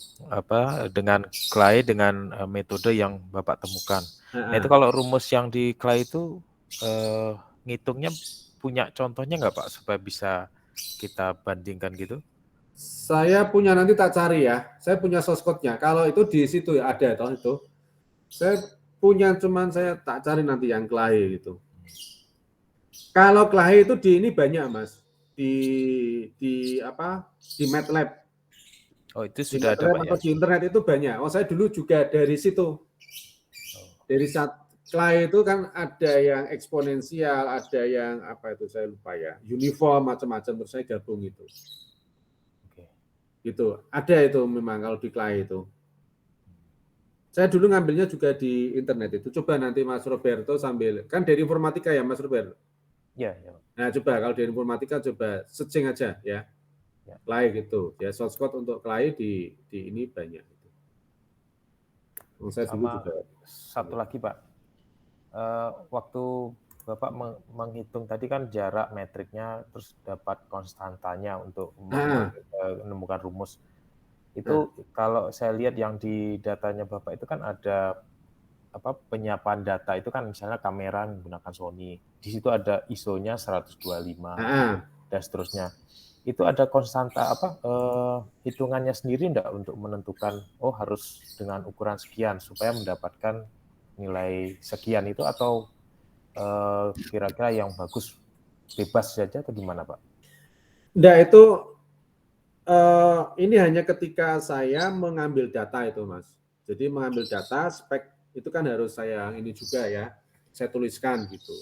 dengan clay dengan metode yang Bapak temukan. Nah itu kalau rumus yang di clay itu ngitungnya punya contohnya nggak Pak supaya bisa kita bandingkan gitu? Saya punya, nanti tak cari ya. Saya punya source code-nya. Kalau itu di situ ya ada toh itu. Saya punya, cuman saya tak cari nanti yang clay gitu. Kalau clay itu di ini banyak Mas. Di MATLAB. Oh itu sudah ada Pak ya? Atau di internet itu banyak. Oh saya dulu juga dari situ. Dari clay itu kan ada yang eksponensial, ada yang apa itu saya lupa ya, uniform macam-macam, terus saya gabung itu. Gitu. Ada itu memang kalau di clay itu. Saya dulu ngambilnya juga di internet itu. Coba nanti Mas Roberto sambil, kan dari informatika ya Mas Roberto? Iya. Nah coba kalau dari informatika coba searching aja ya. Clay gitu. Ya source code untuk clay di ini banyak. Saya dulu juga. Satu lagi Pak. Waktu Bapak menghitung tadi kan jarak metriknya, terus dapat konstantanya untuk menemukan rumus. Itu kalau saya lihat yang di datanya Bapak itu kan ada penyiapan data itu kan misalnya kamera menggunakan Sony. Di situ ada ISO-nya 125 dan seterusnya. Itu ada konstanta hitungannya sendiri enggak untuk menentukan harus dengan ukuran sekian supaya mendapatkan nilai sekian itu, atau kira-kira yang bagus bebas saja atau gimana Pak? Enggak, itu ini hanya ketika saya mengambil data itu Mas. Jadi mengambil data, spek itu kan harus saya ini juga ya, saya tuliskan gitu.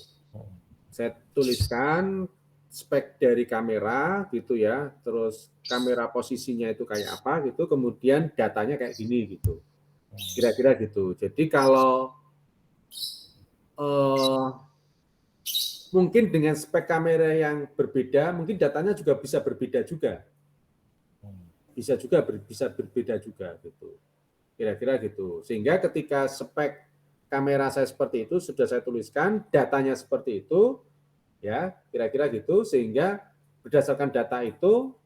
Saya tuliskan spek dari kamera gitu ya, terus kamera posisinya itu kayak apa gitu, kemudian datanya kayak gini gitu. Kira-kira gitu. Jadi kalau mungkin dengan spek kamera yang berbeda, mungkin datanya juga bisa berbeda juga. Bisa berbeda juga gitu. Kira-kira gitu. Sehingga ketika spek kamera saya seperti itu sudah saya tuliskan, datanya seperti itu, ya kira-kira gitu. Sehingga berdasarkan data itu,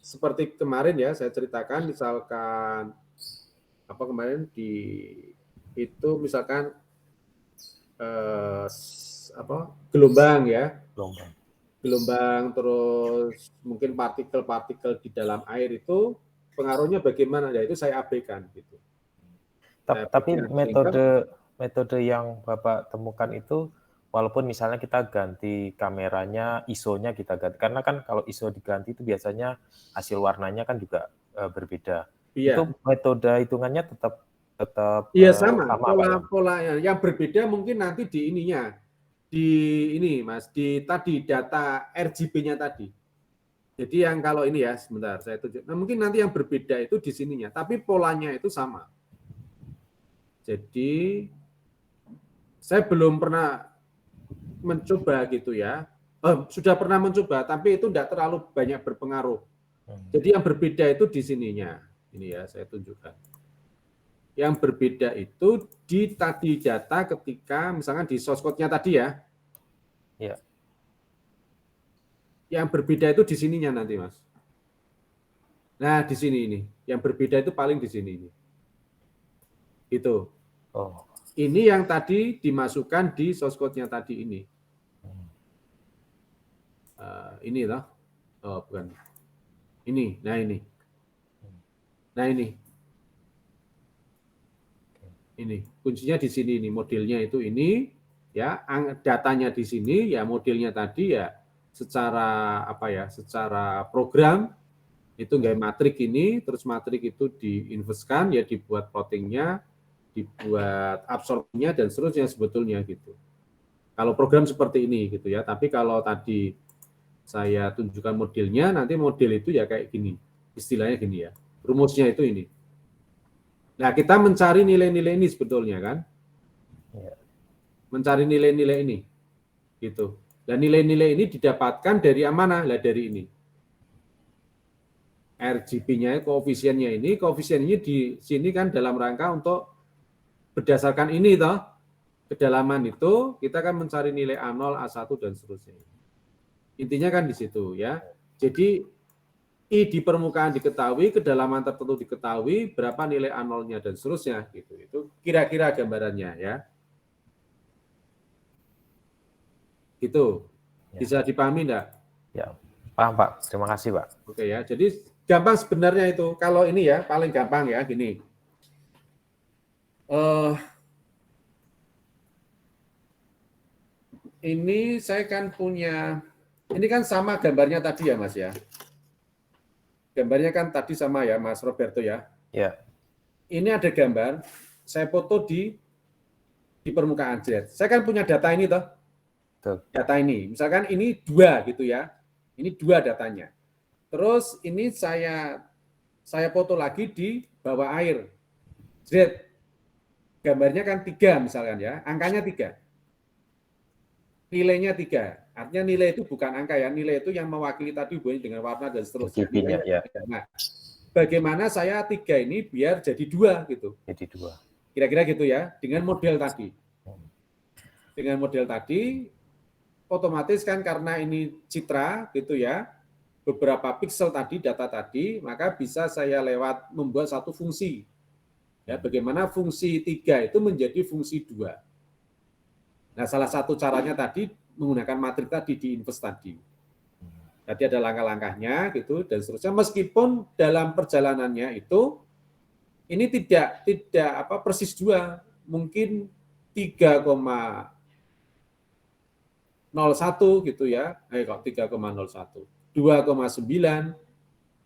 seperti kemarin ya saya ceritakan, misalkan kemarin itu misalkan gelombang ya. Gelombang, terus mungkin partikel-partikel di dalam air itu pengaruhnya bagaimana, ya itu saya abaikan gitu. Tapi metode yang Bapak temukan itu, walaupun misalnya kita ganti kameranya, ISO-nya kita ganti, karena kan kalau ISO diganti itu biasanya hasil warnanya kan juga berbeda. Iya. Itu metode hitungannya tetap iya sama pola yang berbeda mungkin nanti di ininya, di ini Mas, di tadi data RGB-nya tadi. Jadi yang kalau ini ya, sebentar saya tunjuk. Nah, mungkin nanti yang berbeda itu di sininya, tapi polanya itu sama. Jadi saya belum pernah mencoba gitu ya. Sudah pernah mencoba, tapi itu tidak terlalu banyak berpengaruh. Jadi yang berbeda itu di sininya. Ini ya, saya tunjukkan. Yang berbeda itu di tadi data ketika misalkan di source code-nya tadi ya. Iya. Yang berbeda itu di sininya nanti, Mas. Nah, di sini ini. Yang berbeda itu paling di sini ini. Itu. Oh. Ini yang tadi dimasukkan di source code-nya tadi ini. Ini loh. Oh, bukan. Ini. Nah, ini. Nah, ini. Ini. Kuncinya di sini ini. Modelnya itu ini. Ya, datanya di sini. Ya, modelnya tadi ya secara apa ya? Secara program itu nggak matrik ini. Terus matrik itu diinvestkan, ya dibuat plottingnya, dibuat absorpsinya dan seterusnya sebetulnya gitu. Kalau program seperti ini gitu ya. Tapi kalau tadi saya tunjukkan modelnya, nanti model itu ya kayak gini. Istilahnya gini ya. Rumusnya itu ini. Nah, kita mencari nilai-nilai ini sebetulnya kan. Mencari nilai-nilai ini. Gitu. Dan nilai-nilai ini didapatkan dari yang mana? Lah dari ini. RGB-nya, koefisiennya ini. Koefisien ini di sini kan dalam rangka untuk berdasarkan ini toh. Kedalaman itu kita kan mencari nilai A0, A1 dan seterusnya. Intinya kan di situ ya. Jadi I di permukaan diketahui, kedalaman tertentu diketahui, berapa nilai A0-nya dan seterusnya gitu. Itu kira-kira gambarannya ya. Gitu. Bisa dipahami enggak? Ya, paham Pak. Terima kasih Pak. Oke ya. Jadi gampang sebenarnya itu. Kalau ini ya paling gampang ya gini. Ini saya kan punya, ini kan sama gambarnya tadi ya Mas ya. Gambarnya kan tadi sama ya Mas Roberto ya. Ya. Ini ada gambar, saya foto di permukaan jet. Saya kan punya data ini toh. Betul. Data ini, misalkan ini 2 gitu ya. Ini 2 datanya. Terus ini saya foto lagi di bawah air. Jet. Gambarnya kan 3 misalkan ya, angkanya 3. Nilainya 3. Artinya nilai itu bukan angka ya, nilai itu yang mewakili tadi hubungannya dengan warna dan seterusnya. Ya. Nah, bagaimana saya 3 ini biar jadi 2 gitu. Jadi 2. Kira-kira gitu ya, dengan model tadi. Dengan model tadi, otomatis kan karena ini citra gitu ya, beberapa pixel tadi, data tadi, maka bisa saya lewat membuat satu fungsi. Ya, bagaimana fungsi 3 itu menjadi fungsi 2. Nah, salah satu caranya tadi menggunakan matrik tadi diinvest tadi. Tadi ada langkah-langkahnya gitu dan seterusnya. Meskipun dalam perjalanannya itu ini tidak persis 2, mungkin 3,01 gitu ya. Kok 3,01, 2,9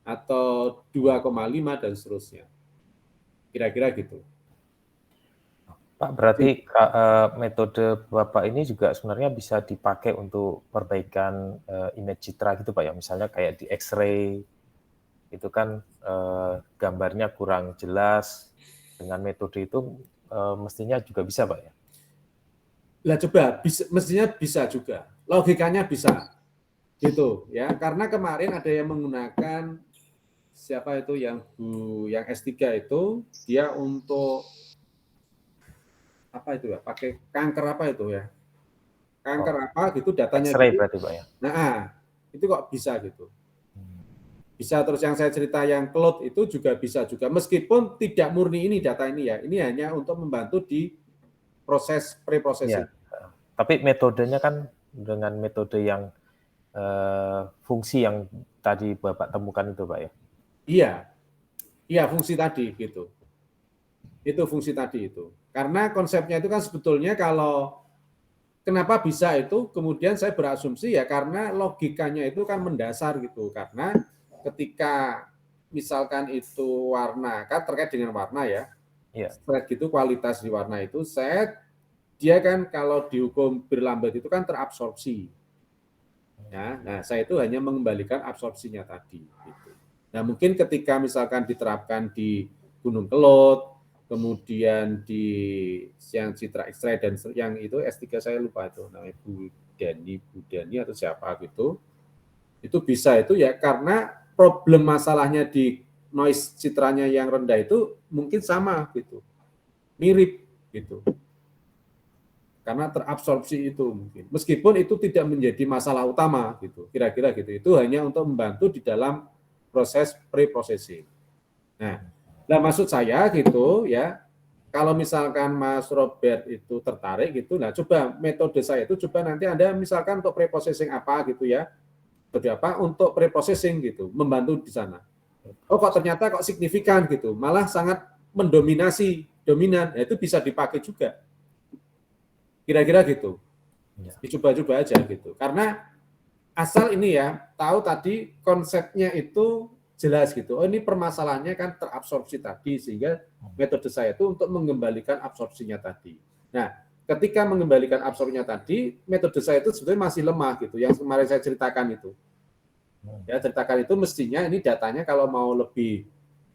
atau 2,5 dan seterusnya. Kira-kira gitu. Pak, berarti metode Bapak ini juga sebenarnya bisa dipakai untuk perbaikan image citra gitu Pak ya, misalnya kayak di X-ray itu kan gambarnya kurang jelas, dengan metode itu mestinya juga bisa Pak ya? Lah coba, mestinya bisa juga, logikanya bisa, gitu ya. Karena kemarin ada yang menggunakan siapa itu yang S3 itu dia untuk apa itu ya, pakai kanker apa itu ya, kanker apa gitu datanya X-ray gitu. berarti Pak ya. Nah, itu kok bisa gitu. Bisa. Terus yang saya cerita yang cloud itu juga bisa juga, meskipun tidak murni ini data ini ya, ini hanya untuk membantu di proses pre-processing. Ya. Tapi metodenya kan dengan metode yang fungsi yang tadi Bapak temukan itu Pak ya. Iya fungsi tadi gitu. Itu fungsi tadi itu. Karena konsepnya itu kan sebetulnya kalau kenapa bisa itu, kemudian saya berasumsi ya karena logikanya itu kan mendasar gitu. Karena ketika misalkan itu warna, kan terkait dengan warna ya. Set gitu kualitas di warna itu, dia kan kalau dihukum berlambat itu kan terabsorpsi. Ya, nah saya itu hanya mengembalikan absorpsinya tadi. Gitu. Nah mungkin ketika misalkan diterapkan di Gunung Kelot, kemudian di yang citra X-ray dan yang itu S3 saya lupa itu namanya Bu Dani atau siapa gitu, itu bisa itu ya karena problem masalahnya di noise citranya yang rendah itu mungkin sama gitu, mirip gitu. karena terabsorpsi itu mungkin. Meskipun itu tidak menjadi masalah utama gitu, kira-kira gitu. Itu hanya untuk membantu di dalam proses pre-processing. Nah, maksud saya gitu ya, kalau misalkan Mas Robert itu tertarik gitu, nah coba metode saya itu coba nanti Anda misalkan untuk pre-processing apa gitu ya, seperti apa untuk pre-processing gitu, membantu di sana. Oh kok ternyata kok signifikan gitu, malah sangat dominan, ya, itu bisa dipakai juga. Kira-kira gitu. Ya. Dicoba-coba aja gitu. Karena asal ini ya, tahu tadi konsepnya itu jelas gitu. Oh ini permasalahannya kan terabsorpsi tadi, sehingga metode saya itu untuk mengembalikan absorpsinya tadi. Nah, ketika mengembalikan absorpsinya tadi, metode saya itu sebenarnya masih lemah gitu. Yang kemarin saya ceritakan itu. Ya, ceritakan itu mestinya ini datanya kalau mau lebih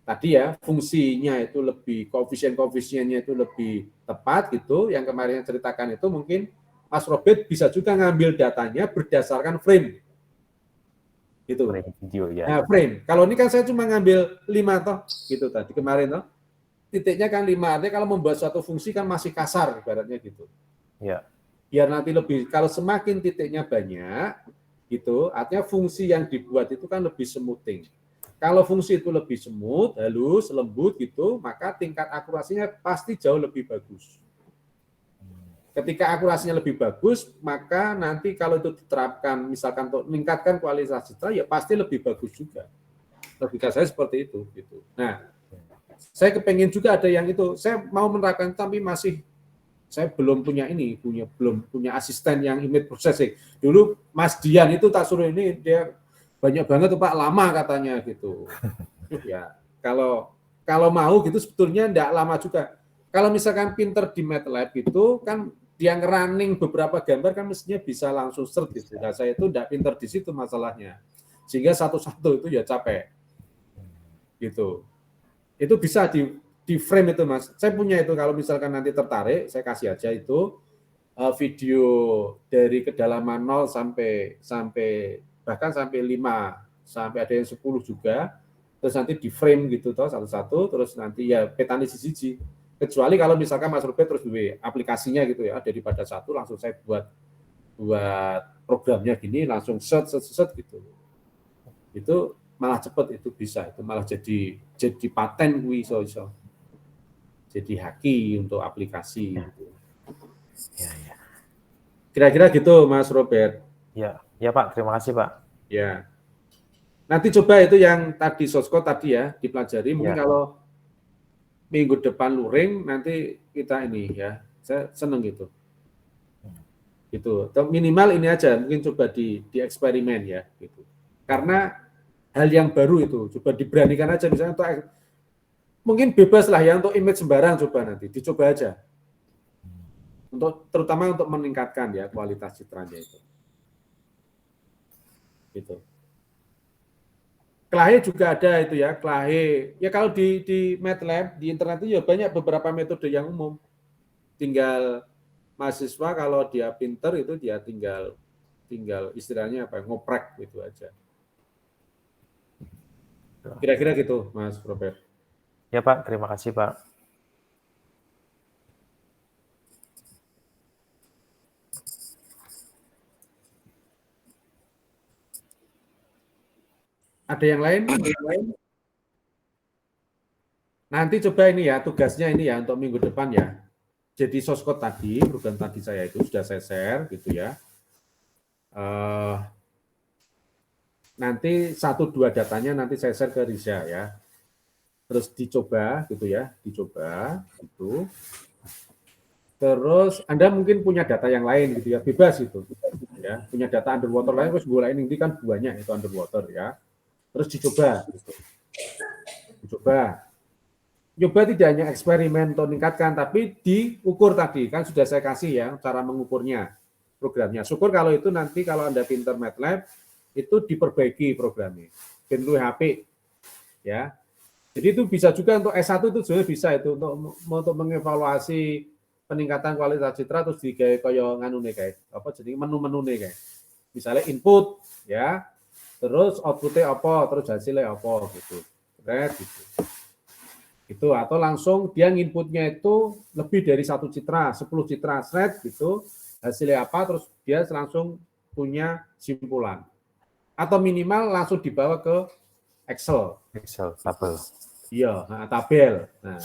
tadi ya, fungsinya itu lebih, koefisiennya itu lebih tepat gitu. Yang kemarin saya ceritakan itu mungkin Mas Robert bisa juga ngambil datanya berdasarkan frame. Gitu. Frame video ya. Nah, frame. Kalau ini kan saya cuma ngambil 5 toh, gitu tadi kemarin toh. Titiknya kan 5, artinya kalau membuat suatu fungsi kan masih kasar ibaratnya gitu. Ya. Biar nanti lebih, kalau semakin titiknya banyak, gitu, artinya fungsi yang dibuat itu kan lebih smoothing. Kalau fungsi itu lebih smooth, halus, lembut gitu, maka tingkat akurasinya pasti jauh lebih bagus. Ketika akurasinya lebih bagus, maka nanti kalau itu diterapkan, misalkan untuk meningkatkan kualitas citra, ya pasti lebih bagus juga. Logika saya seperti itu. Gitu. Nah, saya kepengen juga ada yang itu. Saya mau menerapkan, tapi saya belum punya belum punya asisten yang image processing. Dulu Mas Dian itu tak suruh ini, dia banyak banget tuh Pak, lama katanya gitu. Ya, kalau mau gitu sebetulnya enggak lama juga. Kalau misalkan pinter di MATLAB gitu kan dia running beberapa gambar kan mestinya bisa langsung seret gitu. Nah, saya itu enggak pinter di situ masalahnya. Sehingga satu-satu itu ya capek. Gitu. Itu bisa di frame itu Mas. Saya punya itu, kalau misalkan nanti tertarik, saya kasih aja itu video dari kedalaman 0 sampai bahkan sampai 5, sampai ada yang 10 juga. Terus nanti di frame gitu toh satu-satu, terus nanti ya petani siji. Kecuali kalau misalkan Mas Robert terus aplikasinya gitu ya, daripada satu langsung saya buat programnya gini langsung set gitu. Itu malah cepet, itu bisa, itu malah jadi paten iso. Jadi haki untuk aplikasi. Gitu. Ya. Kira-kira gitu Mas Robert. Ya Pak, terima kasih Pak. Ya. Nanti coba itu yang tadi source code tadi ya dipelajari. Mungkin kalau minggu depan luring nanti kita ini ya. Saya seneng gitu. Gitu. Minimal ini aja, mungkin coba di eksperimen ya gitu. Karena hal yang baru itu coba diberanikan aja, misalnya untuk mungkin bebas lah ya untuk image sembarang, coba nanti dicoba aja. Terutama untuk meningkatkan ya kualitas citranya itu. Gitu. Clahe juga ada itu ya, Clahe. Ya kalau di MATLAB, di internet itu ya banyak beberapa metode yang umum. Tinggal mahasiswa kalau dia pinter itu dia tinggal istilahnya apa, ngoprek gitu aja. Kira-kira gitu Mas Robert. Ya Pak, terima kasih Pak. Ada yang lain? Nanti coba ini ya, tugasnya ini ya untuk minggu depan ya. Jadi source code tadi, program tadi saya itu sudah saya share gitu ya. Nanti 1-2 datanya nanti saya share ke Riza ya. Terus dicoba gitu ya, dicoba gitu. Terus Anda mungkin punya data yang lain gitu ya, bebas itu. Ya, punya data underwater lain, terus bola ini kan banyak itu underwater ya. Terus dicoba gitu. Coba tidak hanya eksperimen untuk meningkatkan, tapi diukur tadi. Kan sudah saya kasih ya cara mengukurnya, programnya. Syukur kalau itu nanti kalau Anda pinter MATLAB, itu diperbaiki programnya. Ben luwih HP. Ya. Jadi itu bisa juga untuk S1 itu sebenarnya bisa itu untuk mengevaluasi peningkatan kualitas citra, terus digawe kaya nganune kae. Apa jadi menu-menune kae. Misalnya input ya. Terus output-nya apa, terus hasilnya apa gitu. Gitu. Gitu, atau langsung dia inputnya itu lebih dari 1 citra, 10 citra thread gitu, hasilnya apa, terus dia langsung punya simpulan. Atau minimal langsung dibawa ke Excel. tabel. Iya, tabel. Nah,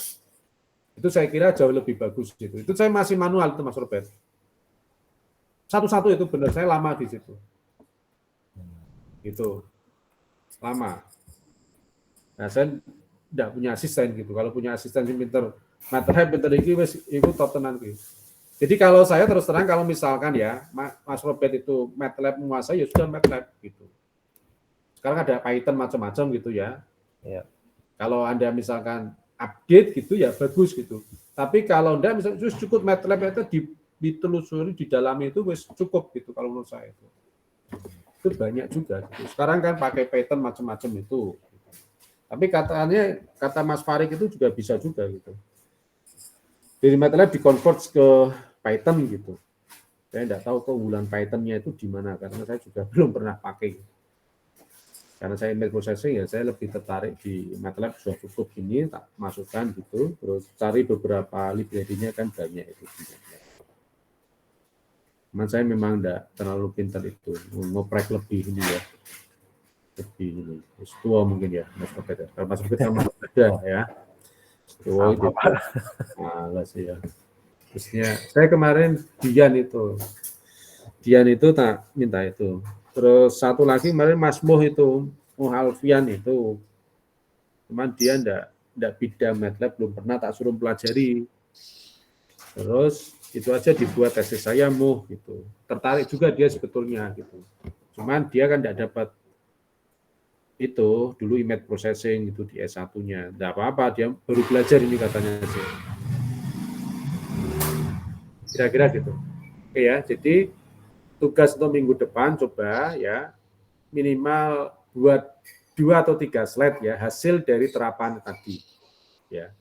itu saya kira jauh lebih bagus gitu. Itu saya masih manual itu Mas Robert. Satu-satu itu benar, saya lama di situ. Gitu. Lama. Nah, saya tidak punya asisten gitu. Kalau punya asisten yang pinter MATLAB, pinter iki wis iku top tenan kuwi. Jadi kalau saya terus terang kalau misalkan ya Mas Robert itu MATLAB menguasai ya sudah MATLAB gitu. Sekarang ada Python macam-macam gitu ya. Ya. Kalau Anda misalkan update gitu ya bagus gitu. Tapi kalau Anda misalnya cukup MATLAB itu ditelusuri di dalam itu wis cukup gitu kalau menurut saya itu. Itu banyak juga gitu. Sekarang kan pakai Python macam-macam itu. Tapi kata Mas Farid itu juga bisa juga gitu. Dari MATLAB dikonvert ke Python gitu. Saya tidak tahu keunggulan Python-nya itu di mana karena saya juga belum pernah pakai. Karena saya image processing ya saya lebih tertarik di MATLAB sudah cukup ini tak masukkan gitu. Terus cari beberapa library-nya kan banyak itu. Cuman saya memang tidak terlalu pintar itu, ngoprek lebih ini ya. Lebih ini, tua mungkin ya, Mas Robert ya. Kalau Mas Robert sama ada ya. Tua itu, malas ya. Terusnya, saya kemarin Dian itu tak minta itu. Terus satu lagi kemarin Mas Moh itu, Moh Alfian itu, cuman dia enggak bidang MATLAB, belum pernah tak suruh pelajari. Terus itu aja dibuat tesis saya Moh gitu. Tertarik juga dia sebetulnya gitu. Cuman dia kan enggak dapat itu dulu image processing itu di S1-nya. Enggak apa-apa, dia baru belajar ini katanya sih. Kira-kira gitu. Oke ya, jadi tugas untuk minggu depan coba ya minimal buat 2 atau 3 slide ya hasil dari terapan tadi. Ya.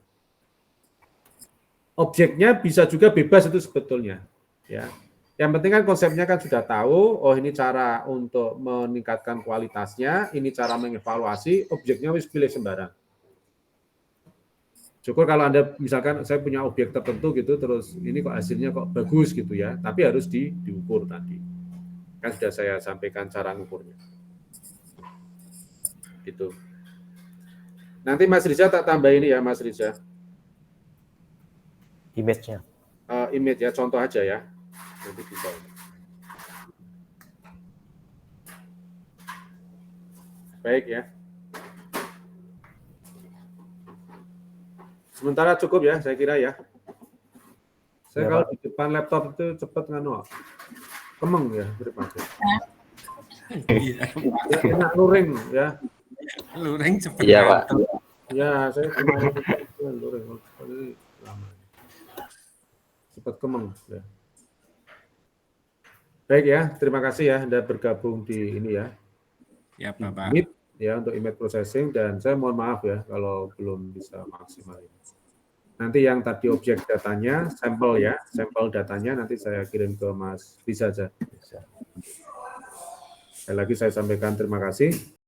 Objeknya bisa juga bebas itu sebetulnya. Ya. Yang penting kan konsepnya kan sudah tahu, oh ini cara untuk meningkatkan kualitasnya, ini cara mengevaluasi, objeknya wis pilih sembarang. Syukur kalau Anda misalkan saya punya objek tertentu gitu, terus ini kok hasilnya kok bagus gitu ya, tapi harus diukur tadi. Kan sudah saya sampaikan cara mengukurnya. Gitu. Nanti Mas Riza tak tambah ini ya Mas Riza. Image-nya. Image ya, contoh aja ya. Nanti bisa. Baik ya. Sementara cukup ya, saya kira ya. Saya kalau di depan laptop itu cepat nganu. Kemeng ya, terima kasih. Iya. Ya, enak luring ya. Luring cepat. Iya, Pak. Ya, saya kemarin luring sekali lama. Cepat kemeng ya. Baik ya, terima kasih ya Anda bergabung di ini ya. Ya, Bapak. Meet ya untuk image processing dan saya mohon maaf ya kalau belum bisa maksimal ini. Nanti yang tadi objek datanya, sampel ya, sampel datanya nanti saya kirim ke Mas Riza saja. Sekali lagi saya sampaikan terima kasih.